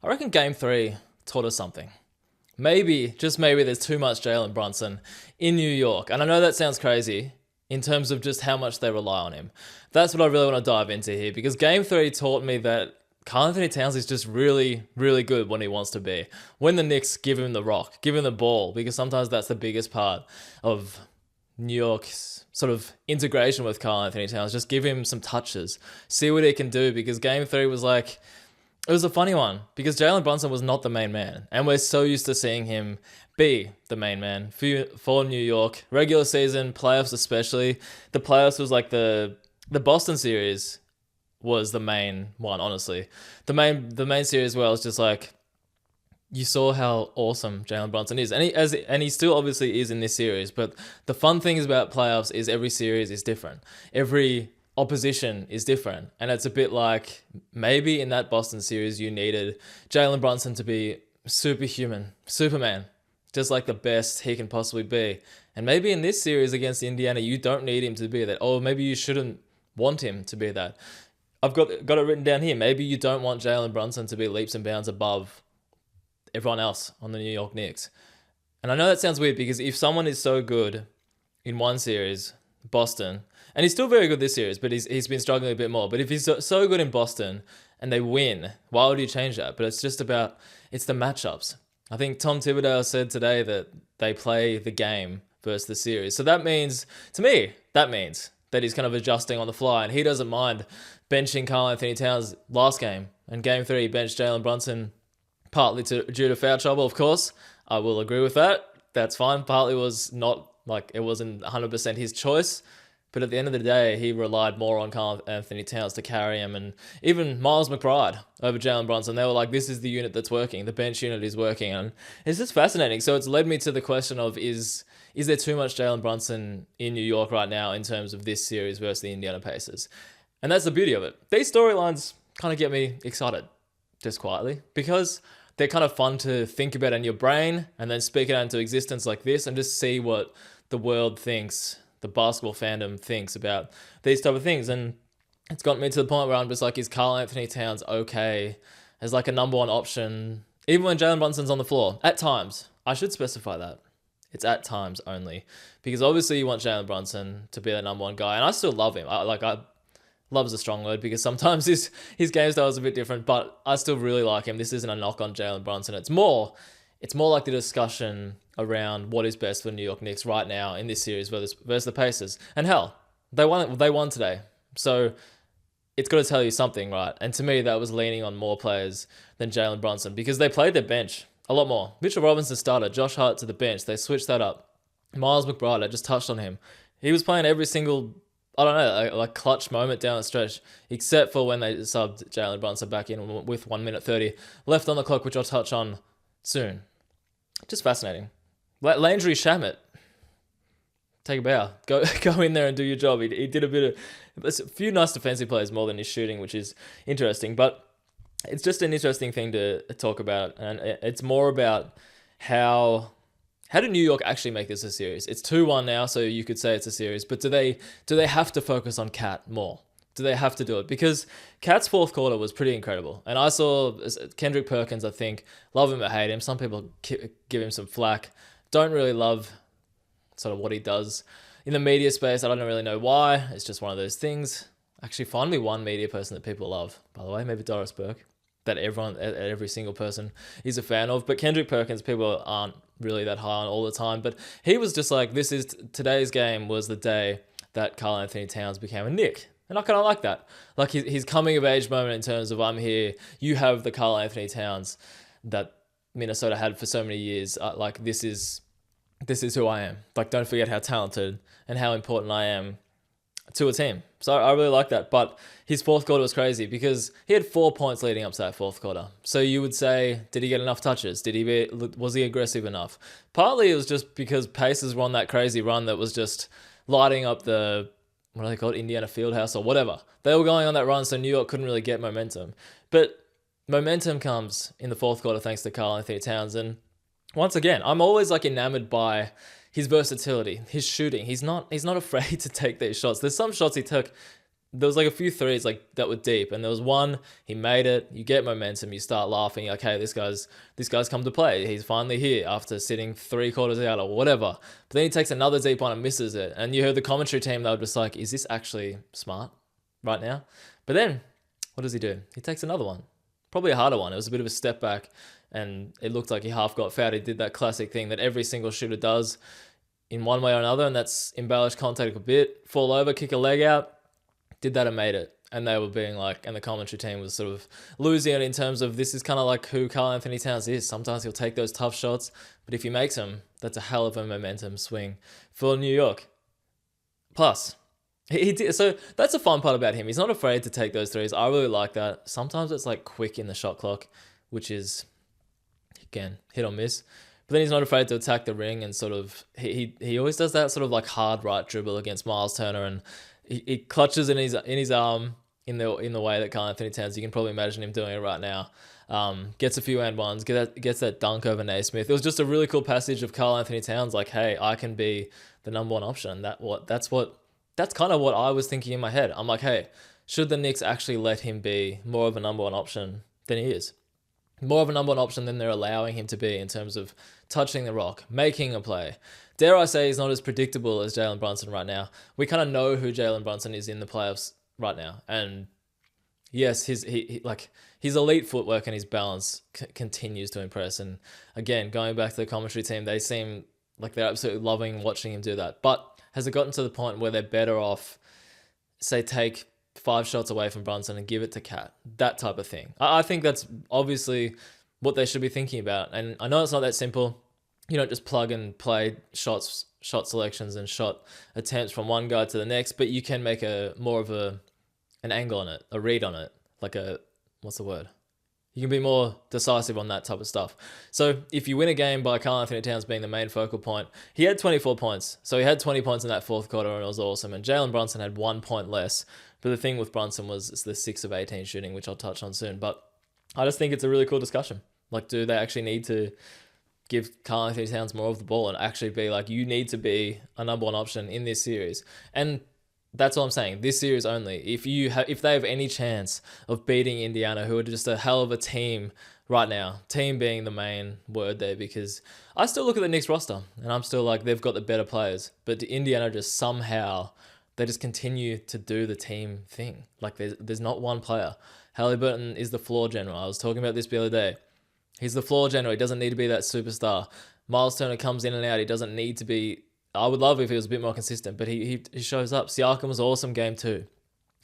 I reckon game three taught us something. Maybe, just maybe, there's too much Jalen Brunson in New York. And I know that sounds crazy in terms of just how much they rely on him. That's what I really want to dive into here because game three taught me that Karl Anthony Towns is just really, really good when he wants to be. When the Knicks give him the rock, give him the ball, because sometimes that's the biggest part of New York's sort of integration with Karl Anthony Towns. Just give him some touches, see what he can do, because game three was like, it was a funny one because Jalen Brunson was not the main man, and we're so used to seeing him be the main man for New York. Regular season, playoffs especially. The playoffs was like the Boston series was the main one, honestly. The main series where I was just like, you saw how awesome Jalen Brunson is, and he still obviously is in this series. But the fun things about playoffs is every series is different. Every opposition is different, and it's a bit like maybe in that Boston series you needed Jalen Brunson to be superhuman, Superman, just like the best he can possibly be. And maybe in this series against Indiana, you don't need him to be that, or maybe you shouldn't want him to be that. I've got it written down here. Maybe you don't want Jalen Brunson to be leaps and bounds above everyone else on the New York Knicks. And I know that sounds weird because if someone is so good in one series, Boston, and he's still very good this series, but he's been struggling a bit more. But if he's so good in Boston and they win, why would you change that? But it's just about, it's the matchups. I think Tom Thibodeau said today that they play the game versus the series. So that means, to me, that means that he's kind of adjusting on the fly, and he doesn't mind benching Karl Anthony Towns last game. And game three, he benched Jalen Brunson partly due to foul trouble, of course. I will agree with that. That's fine. Partly was not, like, it wasn't 100% his choice. But at the end of the day, he relied more on Karl Anthony Towns to carry him. And even Miles McBride over Jalen Brunson, they were like, this is the unit that's working. The bench unit is working. And it's just fascinating. So it's led me to the question of, is there too much Jalen Brunson in New York right now in terms of this series versus the Indiana Pacers? And that's the beauty of it. These storylines kind of get me excited, just quietly, because they're kind of fun to think about in your brain and then speak it out into existence like this and just see what the world thinks, the basketball fandom thinks about these type of things. And it's gotten me to the point where I'm just like, is Karl Anthony Towns okay as like a number one option, even when Jalen Brunson's on the floor? At times. I should specify that. It's at times only. Because obviously you want Jalen Brunson to be the number one guy. And I still love him. I love's a strong word because sometimes his game style is a bit different, but I still really like him. This isn't a knock on Jalen Brunson. It's more like the discussion around what is best for New York Knicks right now in this series versus the Pacers. And hell, they won today. So it's got to tell you something, right? And to me, that was leaning on more players than Jalen Brunson because they played their bench a lot more. Mitchell Robinson started, Josh Hart to the bench. They switched that up. Miles McBride, I just touched on him. He was playing every single, I don't know, like clutch moment down the stretch, except for when they subbed Jalen Brunson back in with 1 minute 30 left on the clock, which I'll touch on soon. Just fascinating. Landry Shamet, take a bow. Go in there and do your job. He did a few nice defensive plays more than his shooting, which is interesting. But it's just an interesting thing to talk about, and it's more about how did New York actually make this a series? It's 2-1 now, so you could say it's a series. But do they have to focus on Cat more? Do they have to do it? Because Cat's fourth quarter was pretty incredible. And I saw Kendrick Perkins, I think, love him or hate him. Some people give him some flack. Don't really love sort of what he does in the media space. I don't really know why. It's just one of those things. Actually, find me one media person that people love, by the way. Maybe Doris Burke, that every single person is a fan of. But Kendrick Perkins, people aren't really that high on all the time. But he was just like, today's game was the day that Karl Anthony Towns became a Knick. And I kind of like that. Like his coming of age moment in terms of, I'm here, you have the Karl Anthony Towns that Minnesota had for so many years. Like this is who I am. Like, don't forget how talented and how important I am to a team. So I really like that. But his fourth quarter was crazy because he had 4 points leading up to that fourth quarter. So you would say, did he get enough touches? Was he aggressive enough? Partly it was just because Pacers were on that crazy run that was just lighting up the, what do they call it, Indiana Fieldhouse or whatever. They were going on that run, so New York couldn't really get momentum. But momentum comes in the fourth quarter thanks to Karl Anthony Towns. And once again, I'm always like enamored by his versatility, his shooting. He's not afraid to take these shots. There's some shots he took there was like a few threes like that were deep, and there was one he made it. You get momentum, you start laughing. You're like, hey, this guy's come to play. He's finally here after sitting 3 quarters out or whatever. But then he takes another deep one and misses it, and you heard the commentary team, they were just like, is this actually smart right now? But then what does he do? He takes another one, probably a harder one. It was a bit of a step back, and it looked like he half got fouled. He did that classic thing that every single shooter does in one way or another, and that's embellish contact a bit, fall over, kick a leg out. Did that and made it. And they were being like, and the commentary team was sort of losing it in terms of this is kind of like who Karl Anthony Towns is. Sometimes he'll take those tough shots, but if he makes them, that's a hell of a momentum swing for New York. Plus, he did, so that's a fun part about him. He's not afraid to take those threes. I really like that. Sometimes it's like quick in the shot clock, which is, again, hit or miss. But then he's not afraid to attack the ring and sort of, he always does that sort of like hard right dribble against Miles Turner, and he clutches in his arm in the way that Karl Anthony Towns, you can probably imagine him doing it right now. Gets a few and ones, gets that dunk over Naismith. It was just a really cool passage of Karl Anthony Towns, like, hey, I can be the number one option. That's kind of what I was thinking in my head. I'm like, hey, should the Knicks actually let him be more of a number one option than he is? More of a number one option than they're allowing him to be in terms of touching the rock, making a play. Dare I say he's not as predictable as Jalen Brunson right now. We kind of know who Jalen Brunson is in the playoffs right now. And yes, his elite footwork and his balance continues to impress. And again, going back to the commentary team, they seem like they're absolutely loving watching him do that. But has it gotten to the point where they're better off, say, take 5 shots away from Brunson and give it to Cat? That type of thing. I think that's obviously what they should be thinking about. And I know it's not that simple. You don't just plug and play shot selections and shot attempts from one guy to the next, but you can make more of an angle on it, a read on it, like what's the word? You can be more decisive on that type of stuff. So if you win a game by Karl Anthony Towns being the main focal point, he had 24 points. So he had 20 points in that fourth quarter, and it was awesome. And Jalen Brunson had 1 point less. But the thing with Brunson was it's the 6 of 18 shooting, which I'll touch on soon. But I just think it's a really cool discussion. Like, do they actually need to give Karl Anthony Towns more of the ball and actually be like, you need to be a number one option in this series? And that's all I'm saying. This series only. If they have any chance of beating Indiana, who are just a hell of a team right now, team being the main word there, because I still look at the Knicks roster and I'm still like, they've got the better players, but Indiana just somehow, they just continue to do the team thing. Like there's not one player. Halliburton is the floor general. I was talking about this the other day. He's the floor general. He doesn't need to be that superstar. Miles Turner comes in and out. He doesn't need to be. I would love if he was a bit more consistent, but he shows up. Siakam was awesome game 2.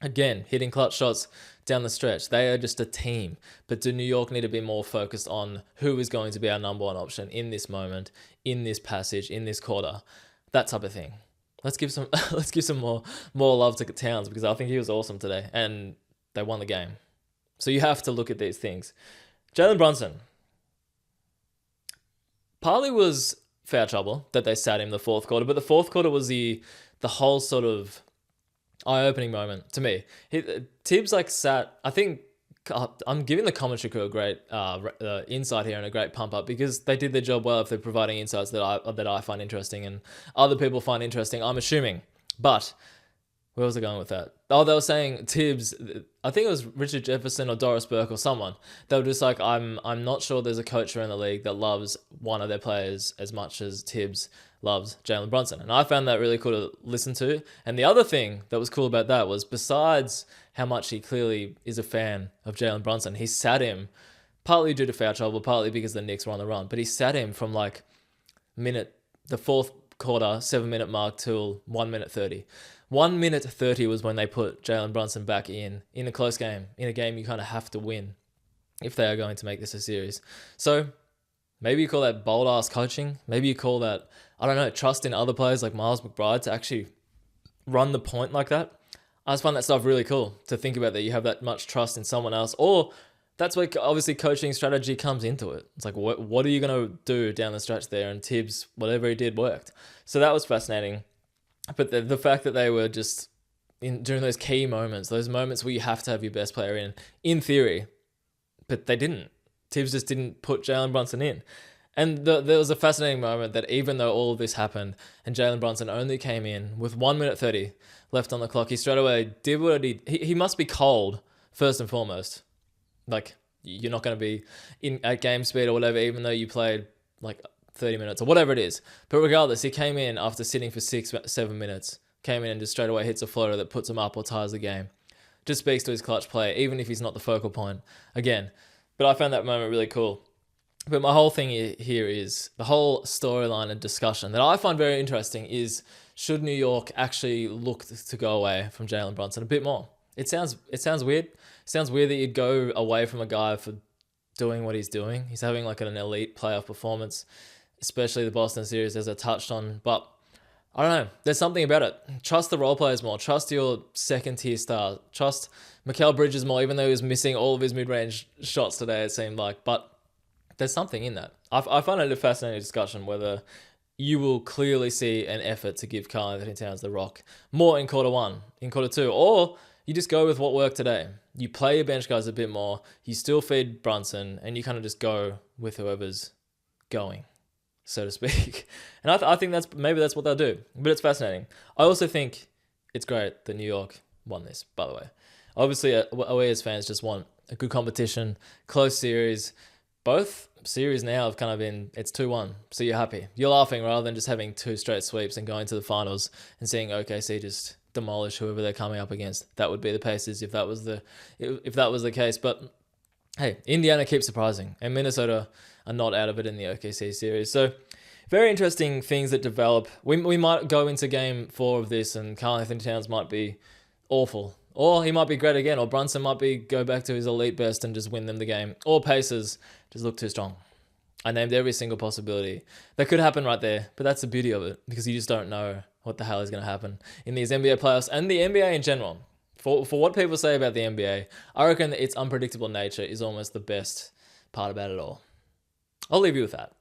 Again, hitting clutch shots down the stretch. They are just a team. But do New York need to be more focused on who is going to be our number one option in this moment, in this passage, in this quarter? That type of thing. Let's give some more love to Towns, because I think he was awesome today and they won the game. So you have to look at these things. Jalen Brunson. Partly was foul trouble that they sat him the fourth quarter, but the fourth quarter was the whole sort of eye-opening moment to me. Tibbs sat, I think, I'm giving the commentary crew a great insight here and a great pump up, because they did their job well if they're providing insights that I find interesting and other people find interesting, I'm assuming. But where was I going with that? Oh, they were saying Tibbs, I think it was Richard Jefferson or Doris Burke or someone. They were just like, I'm not sure there's a coach around the league that loves one of their players as much as Tibbs loves Jalen Brunson. And I found that really cool to listen to. And the other thing that was cool about that was, besides how much he clearly is a fan of Jalen Brunson, he sat him, partly due to foul trouble, partly because the Knicks were on the run, but he sat him from the fourth quarter, 7-minute mark till 1 minute 30. 1 minute 30 was when they put Jalen Brunson back in a close game, in a game you kind of have to win if they are going to make this a series. So maybe you call that bold-ass coaching. Maybe you call that, I don't know, trust in other players like Miles McBride to actually run the point like that. I just find that stuff really cool to think about, that you have that much trust in someone else. Or that's where obviously coaching strategy comes into it. It's like, what are you going to do down the stretch there? And Tibbs, whatever he did worked. So that was fascinating. But the fact that they were just during those key moments, those moments where you have to have your best player in theory, but they didn't. Tibbs just didn't put Jalen Brunson in. And there was a fascinating moment that even though all of this happened and Jalen Brunson only came in with 1 minute 30 left on the clock, he straight away did what he must be cold, first and foremost. Like, you're not going to be in at game speed or whatever, even though you played like 30 minutes or whatever it is. But regardless, he came in after sitting for 6-7 minutes, came in and just straight away hits a floater that puts him up or ties the game. Just speaks to his clutch play, even if he's not the focal point. Again, but I found that moment really cool. But my whole thing here is the whole storyline and discussion that I find very interesting is, should New York actually look to go away from Jalen Brunson a bit more? It sounds weird. It sounds weird that you'd go away from a guy for doing what he's doing. He's having like an elite playoff performance, especially the Boston series, as I touched on. But I don't know. There's something about it. Trust the role players more. Trust your second tier star. Trust Mikal Bridges more, even though he was missing all of his mid-range shots today, it seemed like. But there's something in that. I find it a fascinating discussion whether you will clearly see an effort to give Karl Anthony Towns the rock more in quarter one, in quarter two, or you just go with what worked today. You play your bench guys a bit more, you still feed Brunson, and you kind of just go with whoever's going, so to speak. And I think maybe that's what they'll do. But it's fascinating. I also think it's great that New York won this, by the way. Obviously, we as fans just want a good competition, close series. Both series now have kind of been, it's 2-1, so you're happy. You're laughing rather than just having two straight sweeps and going to the finals and seeing OKC just demolish whoever they're coming up against. That would be the Pacers if that was the case. But hey, Indiana keeps surprising, and Minnesota are not out of it in the OKC series. So very interesting things that develop. We might go into game 4 of this and Karl Anthony Towns might be awful. Or he might be great again, or Brunson might go back to his elite best and just win them the game. Or Pacers just look too strong. I named every single possibility. That could happen right there, but that's the beauty of it, because you just don't know what the hell is going to happen in these NBA playoffs and the NBA in general. For what people say about the NBA, I reckon that its unpredictable nature is almost the best part about it all. I'll leave you with that.